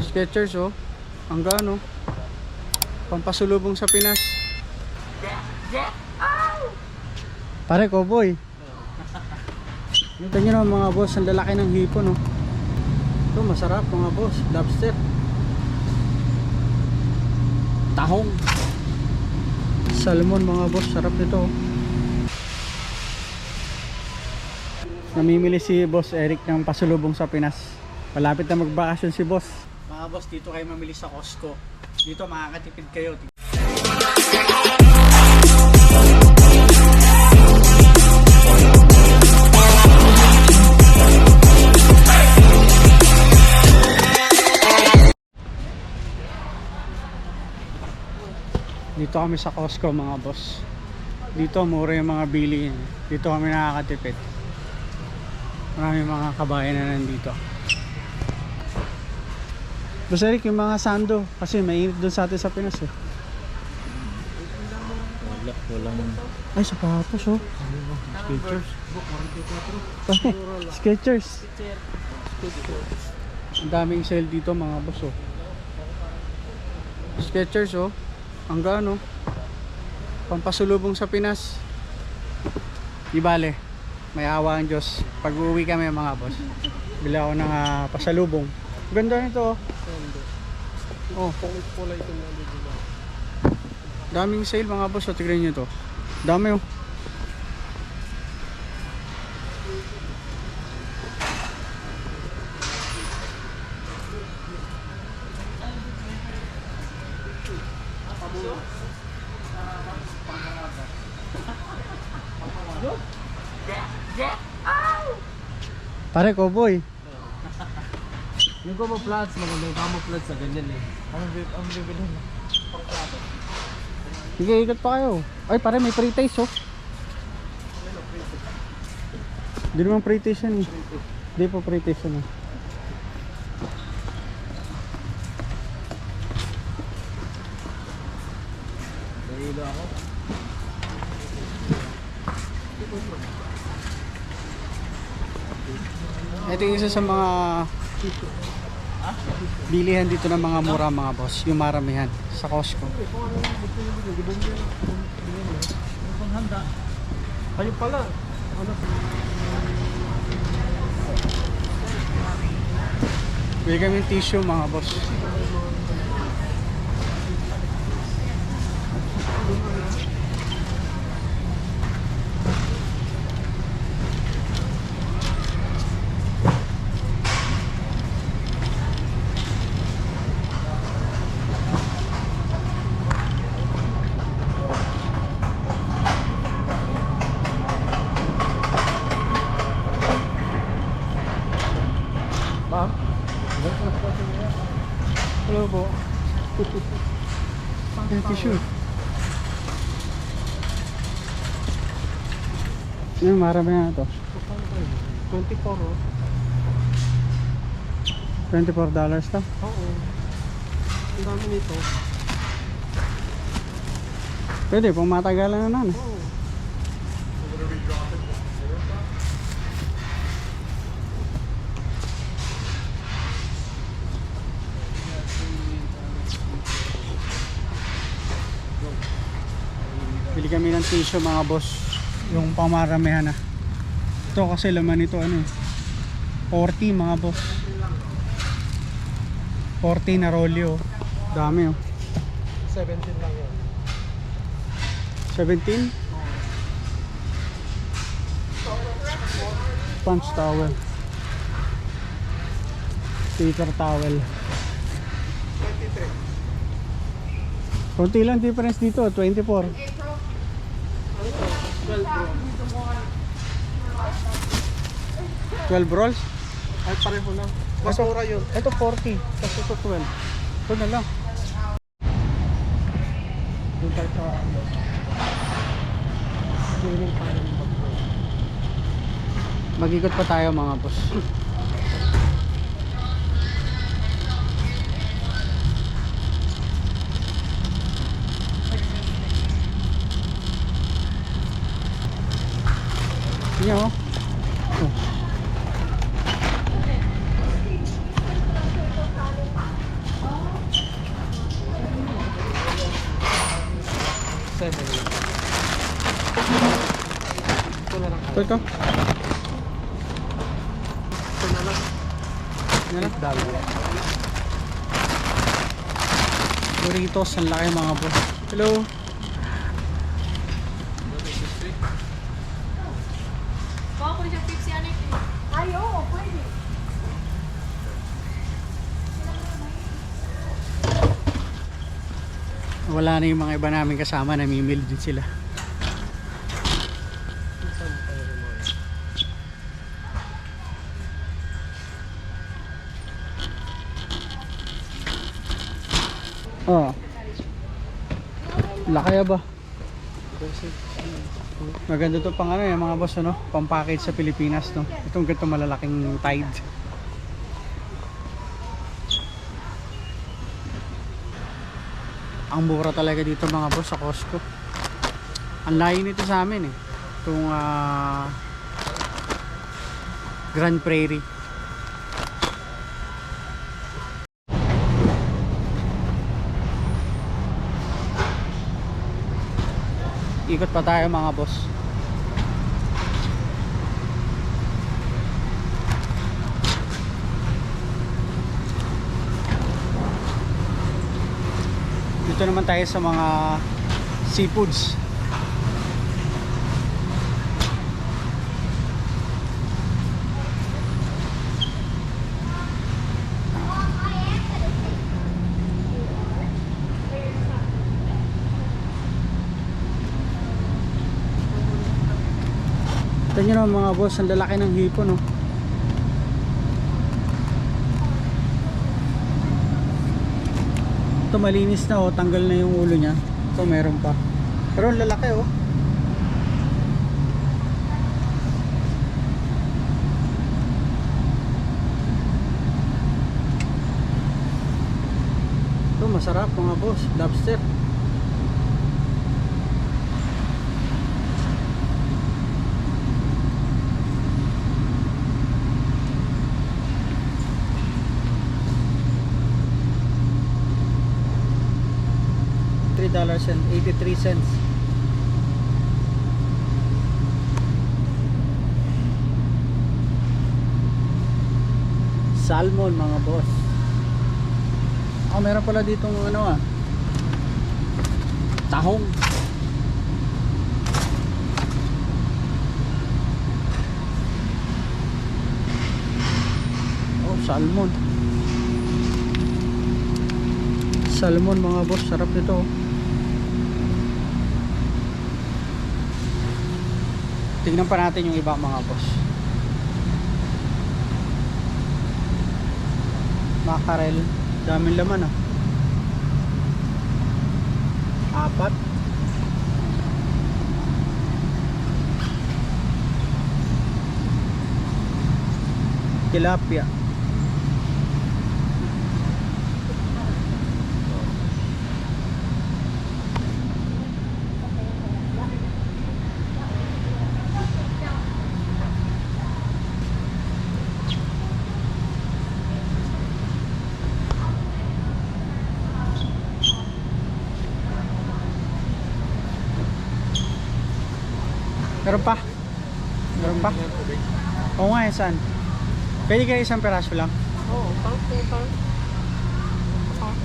Skechers oh. Ang gano. Pampasulubong sa Pinas. Pare cowboy. Ito nyo naman mga boss, ang lalaki ng hipon oh. Ito masarap mga boss, lobster. Tahong. Salmon mga boss, sarap nito oh. Namimili si Boss Eric ng pasulubong sa Pinas. Malapit na magbakasyon si boss. Mga boss, dito kayo mamili sa Costco. Dito makakatipid kayo. Dito kami sa Costco mga boss. Dito mura yung mga bilihin. Dito kami nakakatipid. Marami mga kabayan na nandito. Boss Eric, yung mga sando kasi mainit doon sa atin sa Pinas eh. Walang Ay, sapatos oh. Skechers. Skechers. Ang daming sale dito mga boss oh. Skechers oh. Ang gano. Pampasulubong sa Pinas. Di bale, may awa ang Diyos. Pag uuwi kami mga boss, bili ako ng pasalubong. Ganda nito oh. Oh, kulay ito na dito. daming sale mga boss. O, tignan nyo to. Dami oh. Pare cowboy. Yung camouflage, maganda yung camouflage sa ganyan eh. Ang bibili mo. Sige, ikot pa kayo. Ay, pare may pre-taste oh. Hindi naman pre-taste yan eh. Hindi po pre-taste yan eh. Nahilo ako. Ito yung isa sa mga bilihan dito ng mga mura mga boss. Yung maramihan sa Costco. Kayo pala. Bili kami yung tissue mga boss. Ma'am? Hello po. Yung tissue. Yung maramihan ito. 24 oh. $24 to. Oo. Ang dami nito. Pwede, pang matagalan na naman. Oo. Bili kami ng tissue mga boss. Yung pamaramihan na. Ito kasi laman nito ano eh. 40 mga boss. 40 na rolyo. Dami oh. 17 lang yun. 17? Sponge towel. Paper towel. 23. Konti lang difference dito, 24. 12 rolls? Ay pareho lang. Mas mura yun. Ito 40, tapos ito 12. Ito na lang. Doon tayo sa ano. Swimming pa rin. Mag-ikot pa tayo mga boss. Tingnan mo. Oh. Ito. Ito na lang. Yan na. Dalo. Doritos, ang laki mga boss. Hello. Baka ko siya Pepsi ano eh. Ay, oo, pwede. Wala na yung mga iba namin kasama, namimili din sila. Oh. Laki ba? Maganda to pang ano yung mga boss ano, pang package sa Pilipinas no. Itong ganito malalaking Tide. Ang mura talaga dito mga boss sa Costco. Ang layo nito sa amin eh. Itong Grand Prairie. Ikot pa tayo mga boss. Dito naman tayo sa mga seafoods. Ito nyo naman mga boss, ang lalaki ng hipon no. Ito malinis na oh, tanggal na yung ulo niya. Ito meron pa. Pero ang lalaki oh. Ito masarap mga boss, lobster. $3.83. Salmon mga boss. Meron pala ditong ano tahong. Salmon. Salmon mga boss, sarap nito. Tingnan pa natin yung iba mga boss. Mackerel, daming laman ah. 4. Tilapia. Meron pa? Meron pa? Oo nga, saan? Pwede kayo isang peraso lang? Oo, parang total.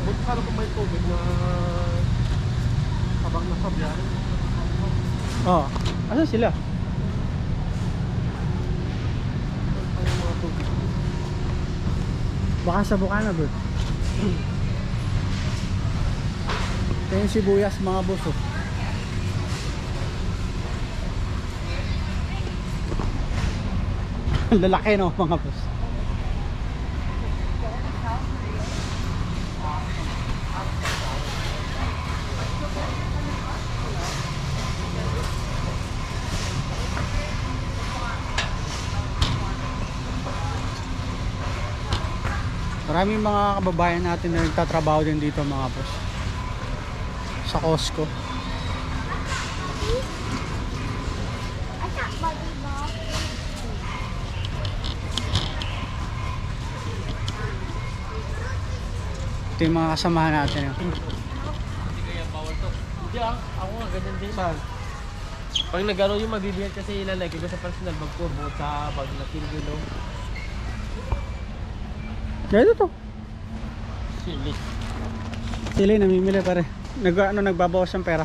Buti ka na kung may tubig na habang nasa biyahe. Oo. Asan sila? Ano yung mga tubig? Baka sa Bukana bro. Ito yung sibuyas mga boss oh. Lalaki no mga boss. Maraming mga kababayan natin na nagtatrabaho din dito mga boss. Sa Costco. Ito yung mga kasamahan natin. Hindi kaya bawal to. Hindi ako nga ganyan din. Saan? Pag nag-ano yung mabibigat kasi ilalagay ko sa personal bag ko, bukod sa bag na kilo. Ganito to. Sili. Sili, namimili pare. Nagbabawas ng pera.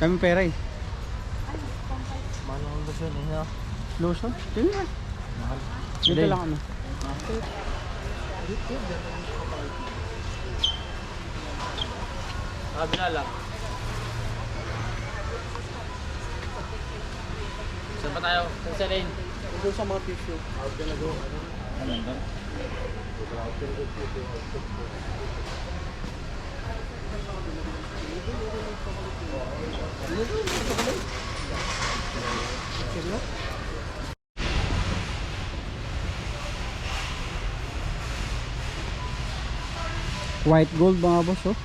Kami pera eh. Manong lotion eh, no? Lotion? Tingnan nga. Mahal. Dito lang ano. Kabila lang. Saan pa tayo? Sa lane. Doon sa mga tissue. White gold mga boss oh.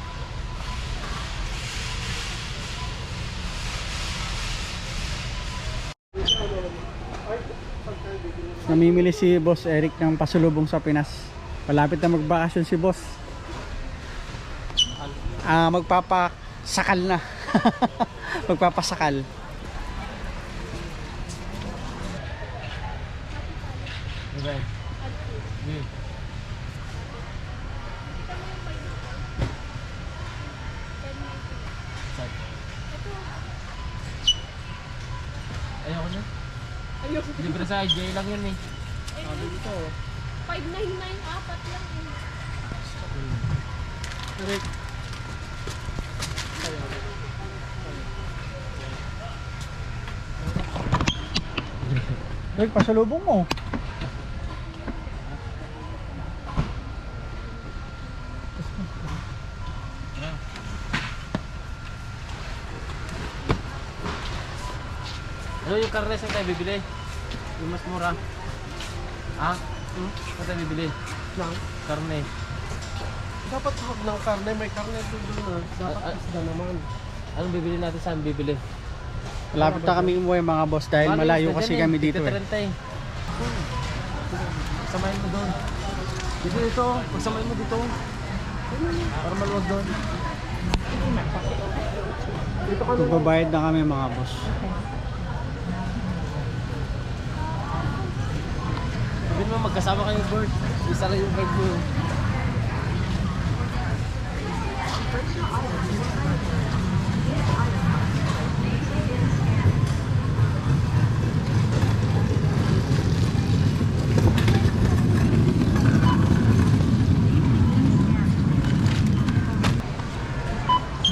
Namimili si Boss Eric ng pasulubong sa Pinas. Malapit na magbakasyon si Boss. Magpapasakal na. Magpapasakal. Okay. Ayoko na. Ayoko. Libre sa IJ lang yun eh. Sabi dito. 599 apat lang eh. Eric. Eric, pasalubong mo. Ano yung karne saan tayo bibili? Yung mas mura. Ah? Saan tayo bibili? Lang. Karne. Dapat huwag ng karne, may karne doon na. Dapat isda naman. Anong bibili natin? Saan bibili? Malapit na kami umuwi mga boss dahil Ano, malayo isda kasi dyan kami dito eh. 30. Samahin mo doon. Dito. Pagsamahin mo dito. Para maluwag doon. Magbabayad na kami mga boss. Sabihin mo magkasama kayo, Bert. Isa lang yung bag mo.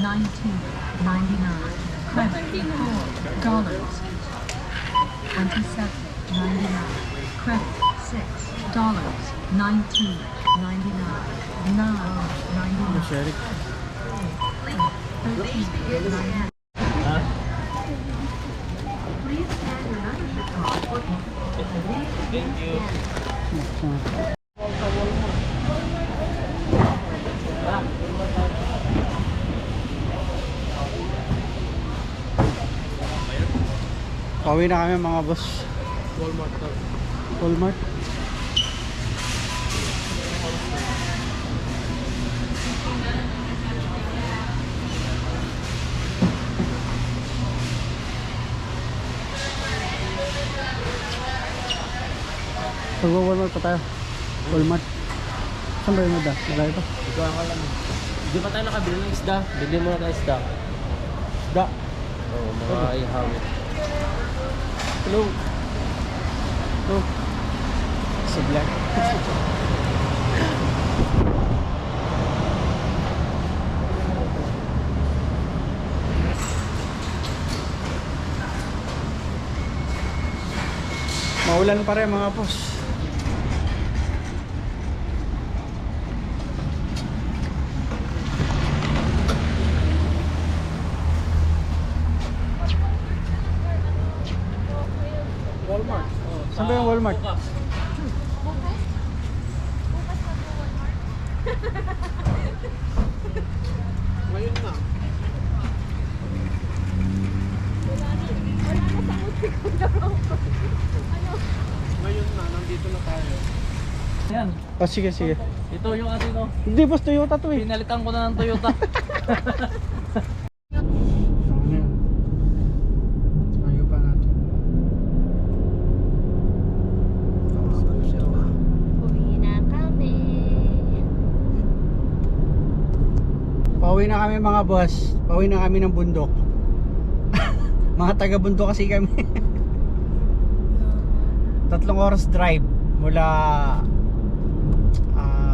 $19.99. $27.99. Credit $6.19.99. $9.99. Eric. $13.99. Ha? Thank you. Pauwi na kami mga boss. Walmart daw. Walmart. Walmart pa tayo. Walmart. Saan ba yung mada? Wala ito. Ikaw ang alam. Di ba tayo nakabili ng isda? Bili mo na ng isda. Da. Oo, mga ihawit. Hello. Hello. Sa vlog. Maulan pa rin mga boss. Walmart. Saan ba yung Walmart? Bukas? Bukas mag-Walmart? Ngayon na. Wala na sa musik ko na ano? Ngayon na, nandito na tayo. Yan. Oh, sige, sige. Ito yung atin oh. Hindi boss, Toyota to eh. Pinalitan ko na ng Toyota. Pauwi na kami mga boss. Pauwi na kami ng bundok. Mga taga bundok kasi kami. 3 oras drive mula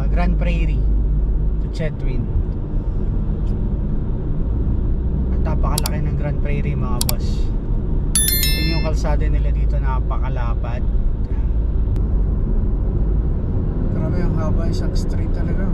Grand Prairie to Chetwynd. At napakalaki ng Grand Prairie mga boss. Tingnan yung kalsada nila dito, napakalapad. Grabe ang haba, isang street talaga.